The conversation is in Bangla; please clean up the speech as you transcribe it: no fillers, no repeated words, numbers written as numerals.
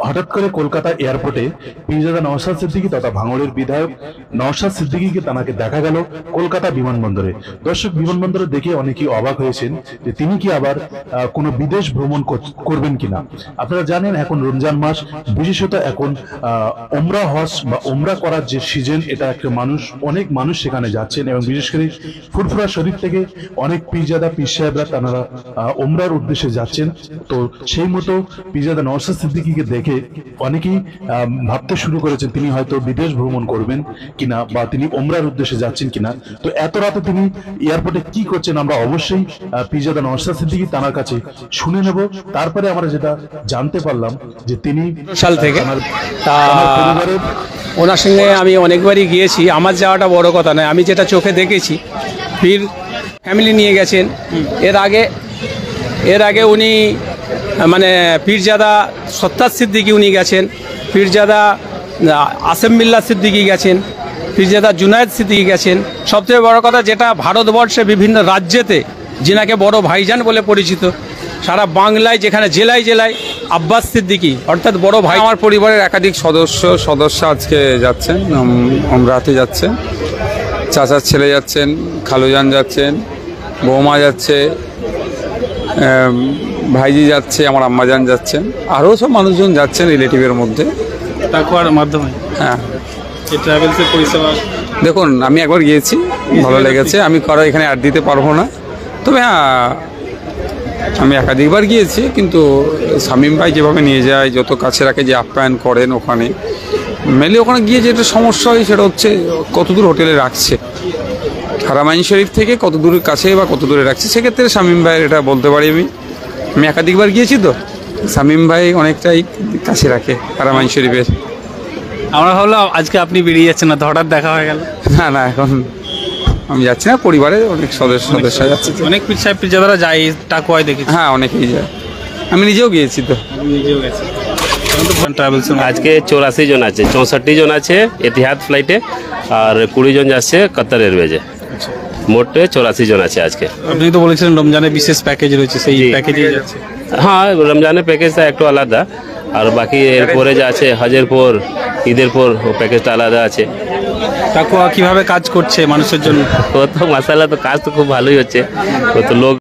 হঠাৎ করে কলকাতা এয়ারপোর্টে পীরজাদা নওশাদ সিদ্দিকী তথা ভাঙড়ের বিধায়ক নওশাদ সিদ্দিকীকে তাকে দেখা গেল কলকাতা বিমানবন্দরে। দর্শক, বিমানবন্দরে দেখে অনেকেই অবাক হয়েছেন যে তিনি কি আবার কোনো বিদেশ ভ্রমণ করবেন কিনা। আপনারা জানেন এখন রমজান মাস, বিশেষত এখন ওমরা হজ বা ওমরা করার যে সিজন, এটা একটা অনেক মানুষ সেখানে যাচ্ছেন এবং বিশেষ করে ফুরফুরা শরীফ থেকে অনেক পীরজাদা পীর সাহেবরা তারা ওমরার উদ্দেশ্যে যাচ্ছেন। তো সেই মতো পীরজাদা নওশাদ সিদ্দিকীকে দেখে অনেকেই ভাবতে শুরু করেছেন তিনি হয়তো বিদেশ ভ্রমণ করবেন কিনা বা তিনি ওমরার উদ্দেশ্যে যাচ্ছেন কিনা। তো এত রাতে তিনি এয়ারপোর্টে কি করছেন আমরা অবশ্যই পীরজাদা নওশাদ সিদ্দিকী তার কাছে শুনে নেব। তারপরে আমরা যেটা জানতে পারলাম যে তিনি সাল থেকে ওনার সঙ্গে আমি অনেকবারই গিয়েছি। আমার যাওয়াটা বড় কথা নয়, আমি যেটা চোখে দেখেছি পীর ফ্যামিলি নিয়ে গেছেন। এর আগে উনি মানে পীরজাদা সত্তার সিদ্দিকী উনি গেছেন, পীরজাদা আসেম বিল্লাহ সিদ্দিকী গেছেন, পীরজাদা জুনায়েদ সিদ্দিকী গেছেন। সবথেকে বড় কথা যেটা ভারতবর্ষে বিভিন্ন রাজ্যেতে যিনাকে বড় ভাইজান বলে পরিচিত, সারা বাংলায় যেখানে জেলায় জেলায় আব্বাস সিদ্দিকী অর্থাৎ বড় ভাই। আমার পরিবারের একাধিক সদস্য আজকে যাচ্ছেন, ওমরাতে যাচ্ছেন। চাচার ছেলে যাচ্ছেন, খালুজান যাচ্ছেন, বৌমা যাচ্ছে, ভাইজি যাচ্ছে, আমার আম্মাজান যাচ্ছেন, আরও সব মানুষজন যাচ্ছেন রিলেটিভের মধ্যে। তাকুয়ার মাধ্যমে হ্যাঁ, এই ট্রাভেলসের পরিষেবা দেখুন আমি একবার গিয়েছি, ভালো লেগেছে। আমি এখানে অ্যাড দিতে পারবো না, তবে হ্যাঁ আমি একাধিকবার গিয়েছি। কিন্তু শামীম ভাই যেভাবে নিয়ে যায়, যত কাছে রাখে, যে আপ্যায়ন করেন ওখানে, মেনলি ওখানে গিয়ে যেটা সমস্যা হয় সেটা হচ্ছে কতদূর হোটেলে রাখছে, হারামাইন শরীফ থেকে কত দূরের কাছে বা কত দূরে রাখছে। সেক্ষেত্রে শামীম ভাইয়ের এটা বলতে পারি আমি একাধিকবার গিয়েছি, তো শামীম ভাই অনেকটাই কাছে রাখে হারামাইন শরীফের। আমরা ভাবলাম আজকে আপনি বেরিয়ে যাচ্ছেন না, তো হঠাৎ দেখা হয়ে গেল। না, এখন আমি যাচ্ছি না, পরিবারের অনেক সদস্য যাচ্ছে। অনেক পীর সাহেব পীরজাদারা যায় টাকুয়ায় দেখেছি। হ্যাঁ, অনেকেই যায়, আমি নিজেও গিয়েছি। তো নিজেও গেছি। আজকে 84 জন আছে, 64 জন আছে এতিহাদ ফ্লাইটে, আর 20 জন যাচ্ছে কাতার এয়ারওয়েজে। মোটে 84 জন আছে আজকে। আপনি তো বলেছিলেন রমজানের বিশেষ প্যাকেজ রয়েছে, সেই প্যাকেজে যাচ্ছে। হ্যাঁ, রমজানের প্যাকেজটা একটু আলাদা, আর বাকি এরপরে যা আছে হজের পর ঈদের পর ও প্যাকেজটা আলাদা আছে। টাকুয়া কিভাবে কাজ করছে মানুষের জন্য? ও তো মাসাল্লাহ, তো কাজ তো খুব ভালোই হচ্ছে। ও তো লোক